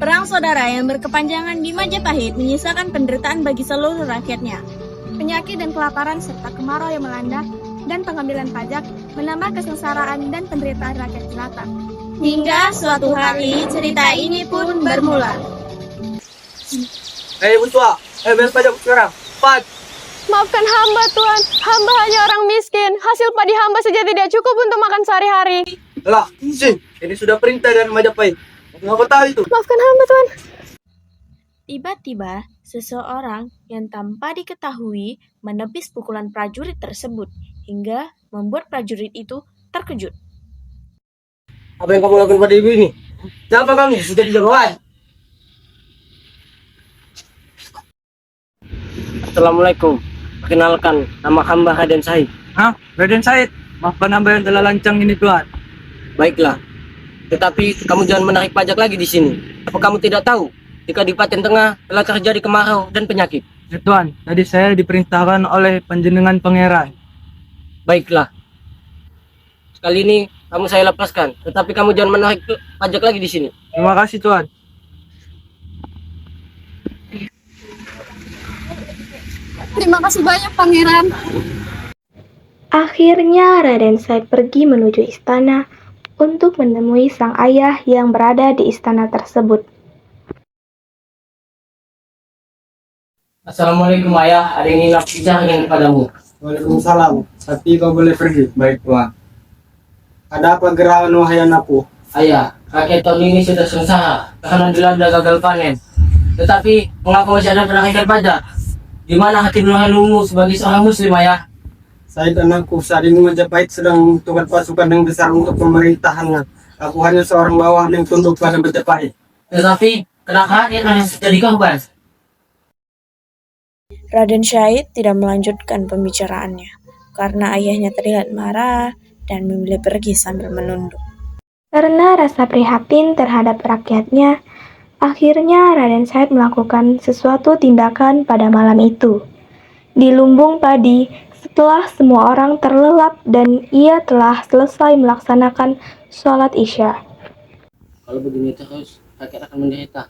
Perang saudara yang berkepanjangan di Majapahit menyisakan penderitaan bagi seluruh rakyatnya. Penyakit dan kelaparan serta kemarau yang melanda dan pengambilan pajak menambah kesengsaraan dan penderitaan rakyat jelata. Hingga suatu hari cerita ini pun bermula. Hei Butua, bayar pajak sekarang. Cepat. Maafkan hamba Tuhan, hamba hanya orang miskin. Hasil padi hamba saja tidak cukup untuk makan sehari-hari. Lah, ini sudah perintah dari Majapahit. Ngapa tahu itu? Maafkan hamba Tuhan. Tiba-tiba, seseorang yang tanpa diketahui menepis pukulan prajurit tersebut hingga membuat prajurit itu terkejut. Apa yang kamu lakukan pada ibu ini? Siapa kamu? Sudah dijagoan. Assalamualaikum. Perkenalkan, nama hamba Raden Said. Hah? Raden Said? Maafkan hamba yang telah lancang ini Tuhan. Baiklah. Tetapi kamu jangan menarik pajak lagi di sini. Apa kamu tidak tahu? Jika di Paten Tengah telah terjadi kemarau dan penyakit. Ya Tuhan, tadi saya diperintahkan oleh panjenengan pangeran. Baiklah. Sekali ini kamu saya lepaskan. Tetapi kamu jangan menarik pajak lagi di sini. Terima kasih Tuhan. Terima kasih banyak pangeran. Akhirnya Raden Said pergi menuju istana untuk menemui sang ayah yang berada di istana tersebut. Assalamualaikum ayah, ada yang ingin aku bicarakan kepadamu. Waalaikumsalam, tapi kau boleh pergi. Baik Tuhan. Ada apa gerangan wahai anakku? Ayah, rakyat tahun ini sudah sengsara karena dilanda gagal panen. Tetapi mengapa masih ada penarikan pajak? Di mana hati nuranimu sebagai seorang muslim ayah? Said anakku, saat ini Majapahit sedang membutuhkan pasukan yang besar untuk pemerintahannya. Aku hanya seorang bawahan yang tunduk pada Majapahit. Tetapi kenapa rakyat hanya jadi korban? Raden Syahid tidak melanjutkan pembicaraannya karena ayahnya terlihat marah dan memilih pergi sambil menunduk. Karena rasa prihatin terhadap rakyatnya, akhirnya Raden Said melakukan sesuatu tindakan pada malam itu. Di lumbung padi, setelah semua orang terlelap dan ia telah selesai melaksanakan sholat Isya. Kalau begini terus, rakyat akan menderita.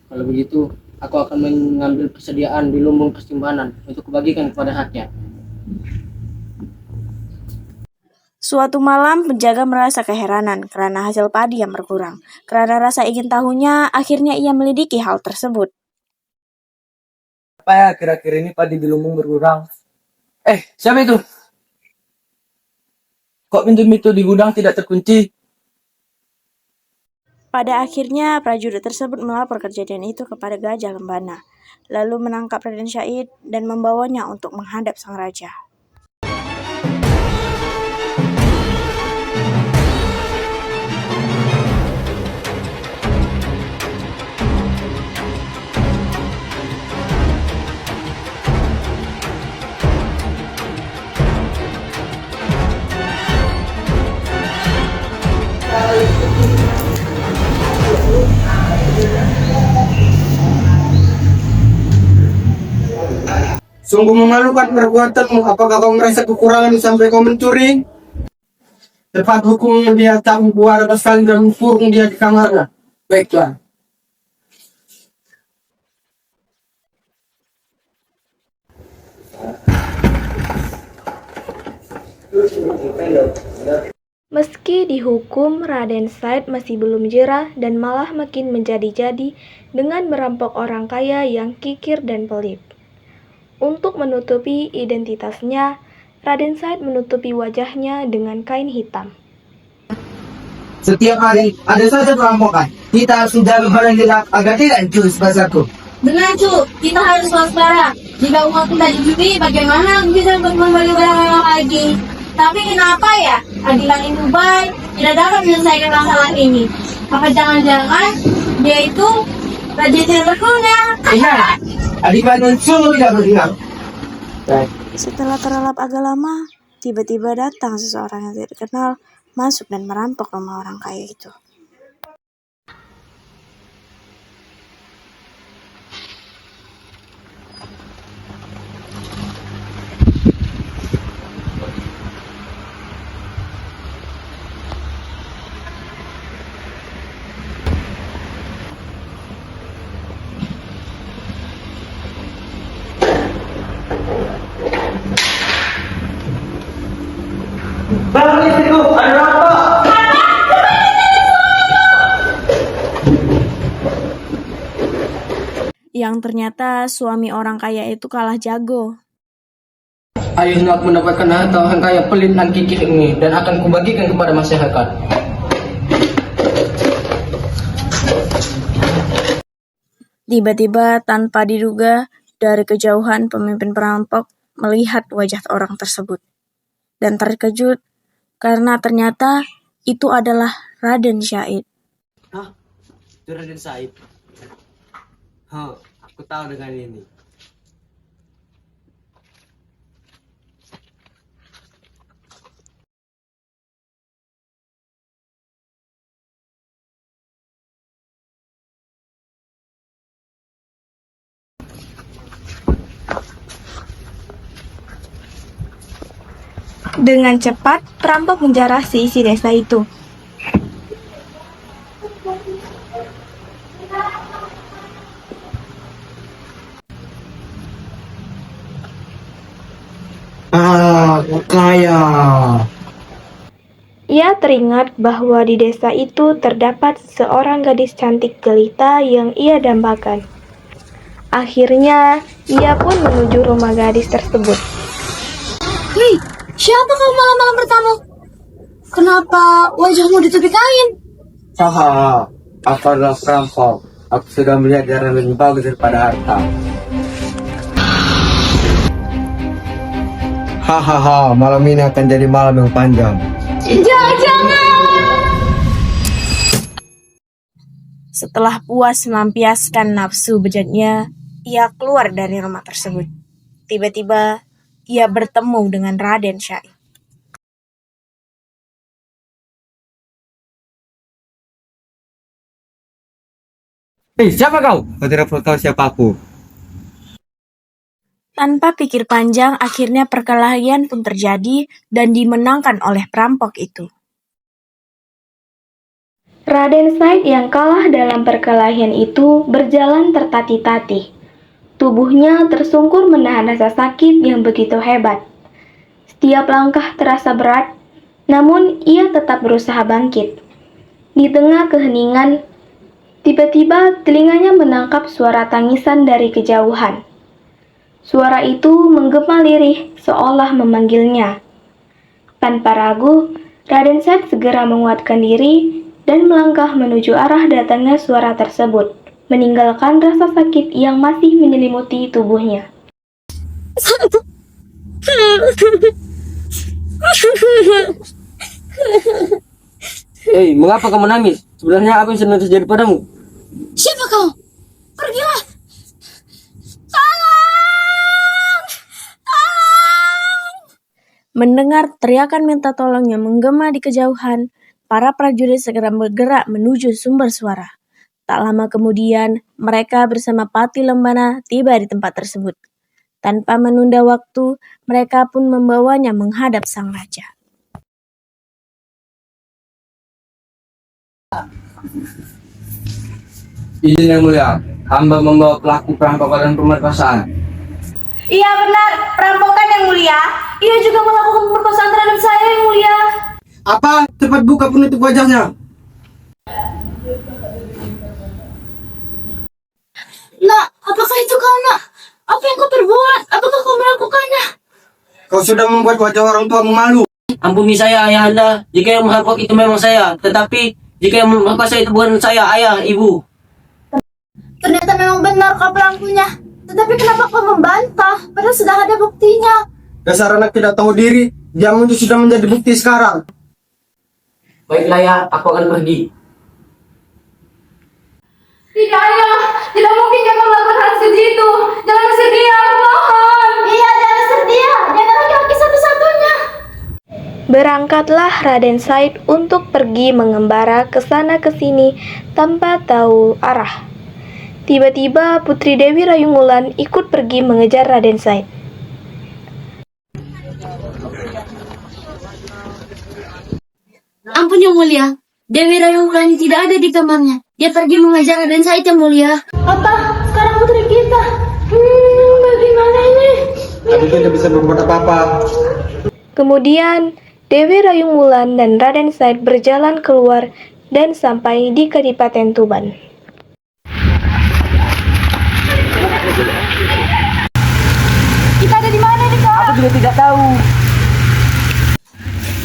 Kalau begitu, aku akan mengambil persediaan di lumbung persimpanan untuk kubagikan kepada rakyat. Suatu malam, penjaga merasa keheranan karena hasil padi yang berkurang. Karena rasa ingin tahunya, akhirnya ia melidiki hal tersebut. Apa ya kira-kira ini padi di lumbung berkurang? Siapa itu? Kok pintu-pintu di gudang tidak terkunci? Pada akhirnya, prajurit tersebut melapor kejadian itu kepada Gajah Lembana, lalu menangkap Raden Syahid dan membawanya untuk menghadap sang raja. Sungguh memalukan perbuatanmu. Apakah kau merasa kekurangan sampai kau mencuri? Cepat hukum dia, cabut buah atas kali dan kurung dia di kamarnya. Baiklah. Meski dihukum, Raden Said masih belum jera dan malah makin menjadi-jadi dengan merampok orang kaya yang kikir dan pelit. Untuk menutupi identitasnya, Raden Said menutupi wajahnya dengan kain hitam. Setiap hari ada saja perampokan. Kita harus menjaga barang gelap agar tidak dicuri pasaku. Benar, Cu. Kita harus waspada. Jika uang kita dicuri, bagaimana bisa kembali barang lagi? Tapi kenapa ya? Adilan itu baik, tidak dapat menyelesaikan masalah ini. Apa jangan-jangan dia itu raja yang berguna? Iya, Adipati sungguh tidak berguna. Setelah terlelap agak lama, tiba-tiba datang seseorang yang tidak dikenal masuk dan merampok rumah orang kaya itu. Bang, istriku, ada rampok! Yang ternyata suami orang kaya itu kalah jago. Ayahnya aku mendapatkan harta orang kaya pelit dan kikir ini dan akan kubagikan kepada masyarakat. Tiba-tiba tanpa diduga, dari kejauhan pemimpin perampok melihat wajah orang tersebut. Dan terkejut karena ternyata itu adalah Raden Syahid. Hah? Itu Raden Said. Aku tahu dengan ini. Dengan cepat, perampok menjarah seisi desa itu. Aku kaya. Ia teringat bahwa di desa itu terdapat seorang gadis cantik jelita yang ia dambakan. Akhirnya, ia pun menuju rumah gadis tersebut. Hei, siapa kau malam-malam bertamu? Kenapa wajahmu ditutupi kain? Haha, aku adalah perampok. Aku sudah melihat jalan lebih bagus daripada harta. Hahaha, malam ini akan jadi malam yang panjang. Jangan! Setelah puas melampiaskan nafsu bejatnya, ia keluar dari rumah tersebut. Tiba-tiba, ia bertemu dengan Raden Syahid. Hei, siapa kau? Kau tidak perlu tahu siapa aku. Tanpa pikir panjang, akhirnya perkelahian pun terjadi dan dimenangkan oleh perampok itu. Raden Said yang kalah dalam perkelahian itu berjalan tertatih-tatih. Tubuhnya tersungkur menahan rasa sakit yang begitu hebat. Setiap langkah terasa berat, namun ia tetap berusaha bangkit. Di tengah keheningan, tiba-tiba telinganya menangkap suara tangisan dari kejauhan. Suara itu menggema lirih seolah memanggilnya. Tanpa ragu, Raden Said segera menguatkan diri dan melangkah menuju arah datangnya suara tersebut, meninggalkan rasa sakit yang masih menyelimuti tubuhnya. Hei, mengapa kamu menangis? Sebenarnya apa yang sedang terjadi padamu? Siapa kau? Pergilah! Mendengar teriakan minta tolong yang menggema di kejauhan, para prajurit segera bergerak menuju sumber suara. Tak lama kemudian, mereka bersama Pati Lembana tiba di tempat tersebut. Tanpa menunda waktu, mereka pun membawanya menghadap sang raja. Izin yang mulia, hamba membawa pelaku perampokan dan pemerkosaan. Iya benar, perampokan yang mulia. Ia juga melakukan pemerkosaan terhadap saya yang mulia. Apa? Cepat buka penutup wajahnya. Nak, apakah itu kau, Nak? Apa yang kau perbuat? Apakah kau melakukannya? Kau sudah membuat wajah orang tua malu. Ampuni saya, ayah anda. Jika yang merampok itu memang saya, tetapi jika yang merkosa itu bukan saya, ayah, ibu. Ternyata memang benar kau pelakunya. Tetapi kenapa kau membantah? Padahal sudah ada buktinya. Dasar anak tidak tahu diri. Jamu itu sudah menjadi bukti sekarang. Baiklah ya, aku akan pergi. Tidak, ayah. Tidak mungkin jangan melakukan hal seperti itu. Jangan sedih, aku mohon. Iya, jangan sedih. Jangan laki-laki satu-satunya. Berangkatlah Raden Said untuk pergi mengembara ke sana ke sini tanpa tahu arah. Tiba-tiba Putri Dewi Rayungulan ikut pergi mengejar Raden Said. Ampun yang mulia. Dewi Rayungulan tidak ada di kamarnya. Dia pergi mengajar Raden Said yang mulia. Apa? Sekarang putri kita. Bagaimana ini? Aku tidak bisa berbuat apa-apa. Kemudian Dewi Rayung Wulan dan Raden Said berjalan keluar dan sampai di Kadipaten Tuban. Aku juga tidak tahu.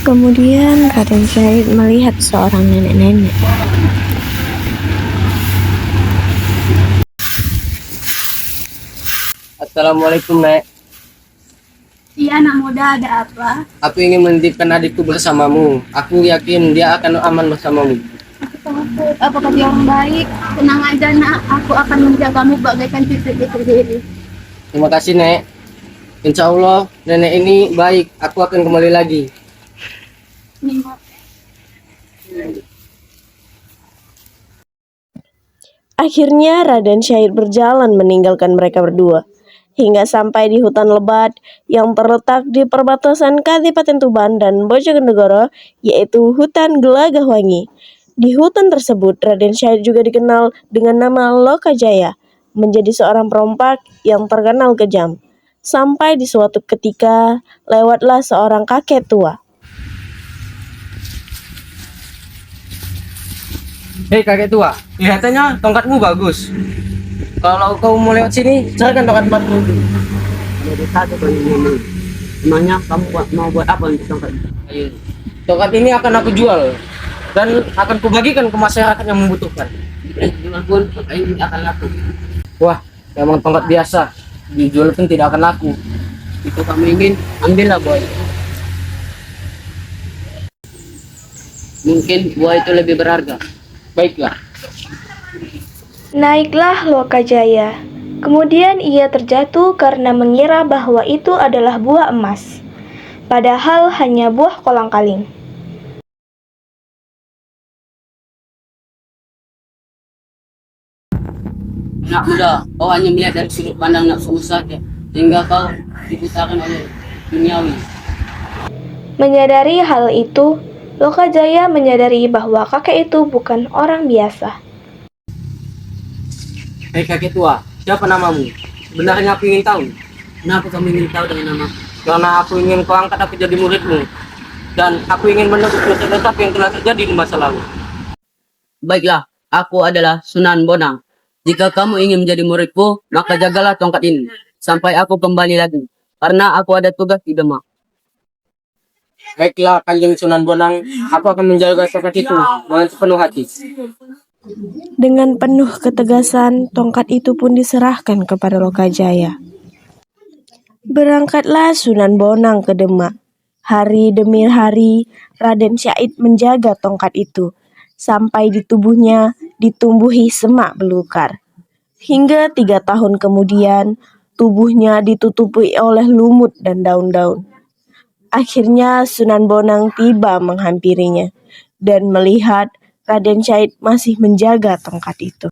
Kemudian Raden Syahid melihat seorang nenek-nenek. Assalamualaikum, Nek. Iya anak muda, ada apa? Aku ingin menitipkan adikku bersamamu. Aku yakin dia akan aman bersamamu. Apakah dia orang baik? Tenang aja nak, aku akan menjagamu bagaikan cucuku sendiri. Terima kasih, Nek. Insya Allah, nenek ini baik. Aku akan kembali lagi. Akhirnya Raden Syahid berjalan meninggalkan mereka berdua, hingga sampai di hutan lebat yang terletak di perbatasan Kadipaten Tuban dan Bojonegoro, yaitu hutan Gelagahwangi. Di hutan tersebut, Raden Syahid juga dikenal dengan nama Lokajaya, menjadi seorang perompak yang terkenal kejam. Sampai di suatu ketika, lewatlah seorang kakek tua. Hei kakek tua, kelihatannya tongkatmu bagus. Kalau kau mau lewat sini, serahkan tongkat-tongkatmu. Jadi satu kau ini. Emangnya kamu mau buat apa untuk tongkat? Ayo. Tongkat ini akan aku jual dan akan kubagikan ke masyarakat yang membutuhkan. Jual pun ini akan laku. Wah, memang tongkat biasa. Dijual pun tidak akan laku. Itu kamu ingin, ambillah boy. Mungkin buah itu lebih berharga. Baiklah. Naiklah Lokajaya. Kemudian ia terjatuh karena mengira bahwa itu adalah buah emas. Padahal hanya buah kolang-kaling. Anak muda, kau hanya melihat dari sudut pandang nafsu saja, sehingga kau dibutakan oleh duniawi. Menyadari hal itu, Lokajaya menyadari bahwa kakek itu bukan orang biasa. Hei kakek tua, siapa namamu? Sebenarnya aku ingin tahu. Kenapa kamu ingin tahu dengan nama? Karena aku ingin kau angkat aku jadi muridmu. Dan aku ingin menebus dosa-dosa yang telah terjadi di masa lalu. Baiklah, aku adalah Sunan Bonang. Jika kamu ingin menjadi muridku, maka jagalah tongkat ini sampai aku kembali lagi, karena aku ada tugas di Demak. Baiklah Kanjeng Sunan Bonang, aku akan menjaga tongkat itu dengan sepenuh hati. Dengan penuh ketegasan, tongkat itu pun diserahkan kepada Lokajaya. Berangkatlah Sunan Bonang ke Demak. Hari demi hari, Raden Syahid menjaga tongkat itu, sampai di tubuhnya ditumbuhi semak belukar. Hingga 3 tahun kemudian, tubuhnya ditutupi oleh lumut dan daun-daun. Akhirnya Sunan Bonang tiba menghampirinya, dan melihat Raden Syahid masih menjaga tongkat itu.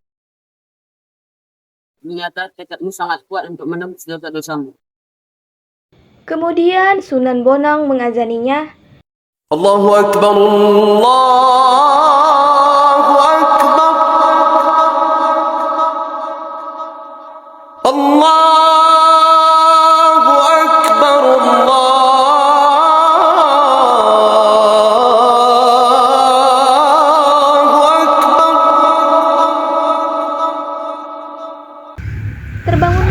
Ternyata tekadmu sangat kuat untuk menembus dosa-dosamu. Kemudian Sunan Bonang mengazaninya. Allahu Akbar, Allahu Akbar, Allahu Akbar, Allahu Akbar. Terbangun.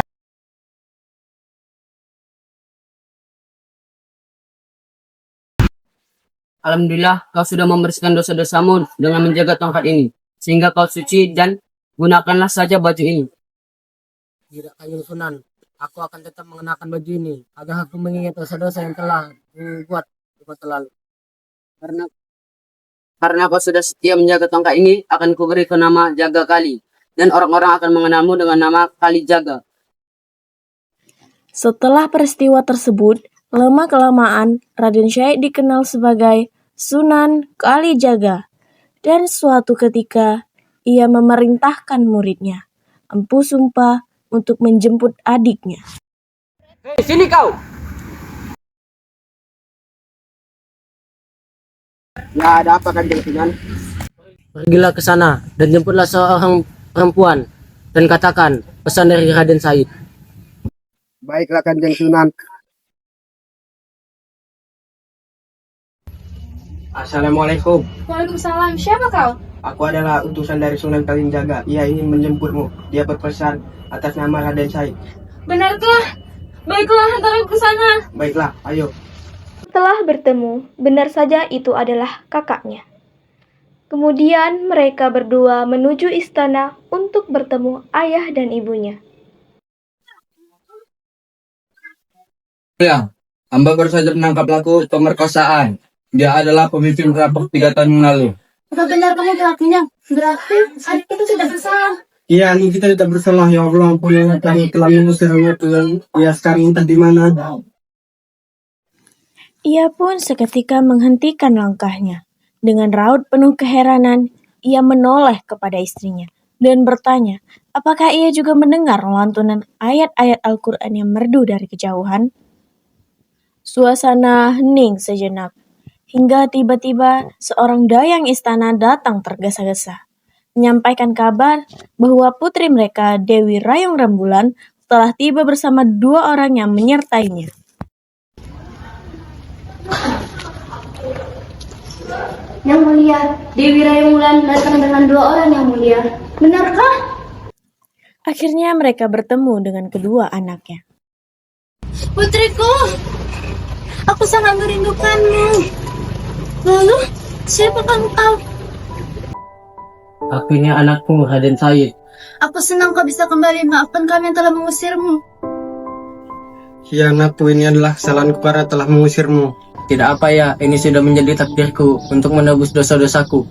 Alhamdulillah, kau sudah membersihkan dosa-dosamu dengan menjaga tongkat ini, sehingga kau suci dan gunakanlah saja baju ini. Tidak Kanjeng Sunan, aku akan tetap mengenakan baju ini agar aku mengingat dosa-dosa yang telah dibuat di masa lalu. Karena kau sudah setia menjaga tongkat ini, akan kuberi kau nama Jaga Kali, dan orang-orang akan mengenalmu dengan nama Kali Jaga. Setelah peristiwa tersebut, lama-kelamaan Raden Syahid dikenal sebagai Sunan Kalijaga. Dan suatu ketika, ia memerintahkan muridnya, Empu Sumpah, untuk menjemput adiknya. Hei, sini kau! Ya, ada apa Kanjeng Sunan? Pergilah ke sana dan jemputlah seorang perempuan dan katakan pesan dari Raden Syahid. Baiklah Kanjeng Sunan. Assalamualaikum. Waalaikumsalam. Siapa kau? Aku adalah utusan dari Sunan Kalijaga. Ia ingin menjemputmu. Dia berpesan atas nama Raden Said. Benarkah? Baiklah, hantar aku ke sana. Baiklah, ayo. Setelah bertemu, benar saja itu adalah kakaknya. Kemudian mereka berdua menuju istana untuk bertemu ayah dan ibunya. Ya, hamba baru saja menangkap pelaku pemerkosaan. Dia adalah pemimpin perampok 3 tahun yang lalu. Apa benar kamu pelakunya? Berarti adik itu tidak bersalah. Iya, ini kita tidak bersalah. Ya Allah, ampunilah kami telah mengusirnya Tuhan. Ya, sekarang entah di mana. Ia pun seketika menghentikan langkahnya. Dengan raut penuh keheranan, ia menoleh kepada istrinya dan bertanya, apakah ia juga mendengar lantunan ayat-ayat Al-Quran yang merdu dari kejauhan? Suasana hening sejenak, hingga tiba-tiba seorang dayang istana datang tergesa-gesa, menyampaikan kabar bahwa putri mereka, Dewi Rayung Rembulan, telah tiba bersama 2 orang yang menyertainya. Yang mulia, Dewi Rayung datang dengan 2 orang yang mulia. Benarkah? Akhirnya mereka bertemu dengan kedua anaknya. Putriku, aku sangat merindukanmu. Lalu, siapakah engkau? Aku ini anakmu, Raden Said. Aku senang kau bisa kembali. Maafkan kami yang telah mengusirmu. Khianatku ini adalah kesalahanku karena telah mengusirmu. Tidak apa ya, ini sudah menjadi takdirku untuk menebus dosa-dosaku.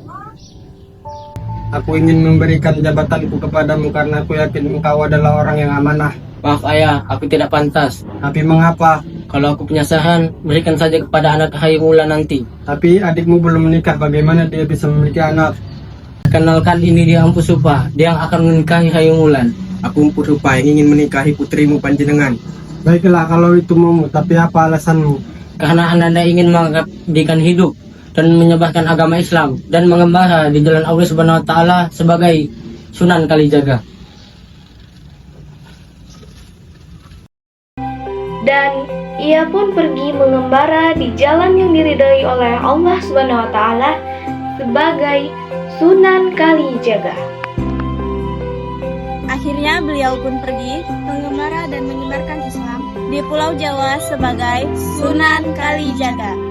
Aku ingin memberikan jabatanku kepadamu karena aku yakin engkau adalah orang yang amanah. Maaf ayah, aku tidak pantas. Tapi mengapa? Kalau aku punya saran, berikan saja kepada anak Hayimula nanti. Tapi adikmu belum menikah, bagaimana dia bisa memiliki anak? Kenalkan, ini dia Empu Supa, dia yang akan menikahi Hayumulan. Aku Empu Supa yang ingin menikahi putrimu panjenengan. Baiklah kalau itu mau, tapi apa alasanmu? Karena anda ingin mengabdikan hidup dan menyebarkan agama Islam dan mengembara di jalan Allah Subhanahu wa taala sebagai Sunan Kalijaga. Dan ia pun pergi mengembara di jalan yang diridhai oleh Allah Subhanahu wa taala sebagai Sunan Kalijaga. Akhirnya beliau pun pergi mengembara dan menyebarkan Islam di Pulau Jawa sebagai Sunan Kalijaga.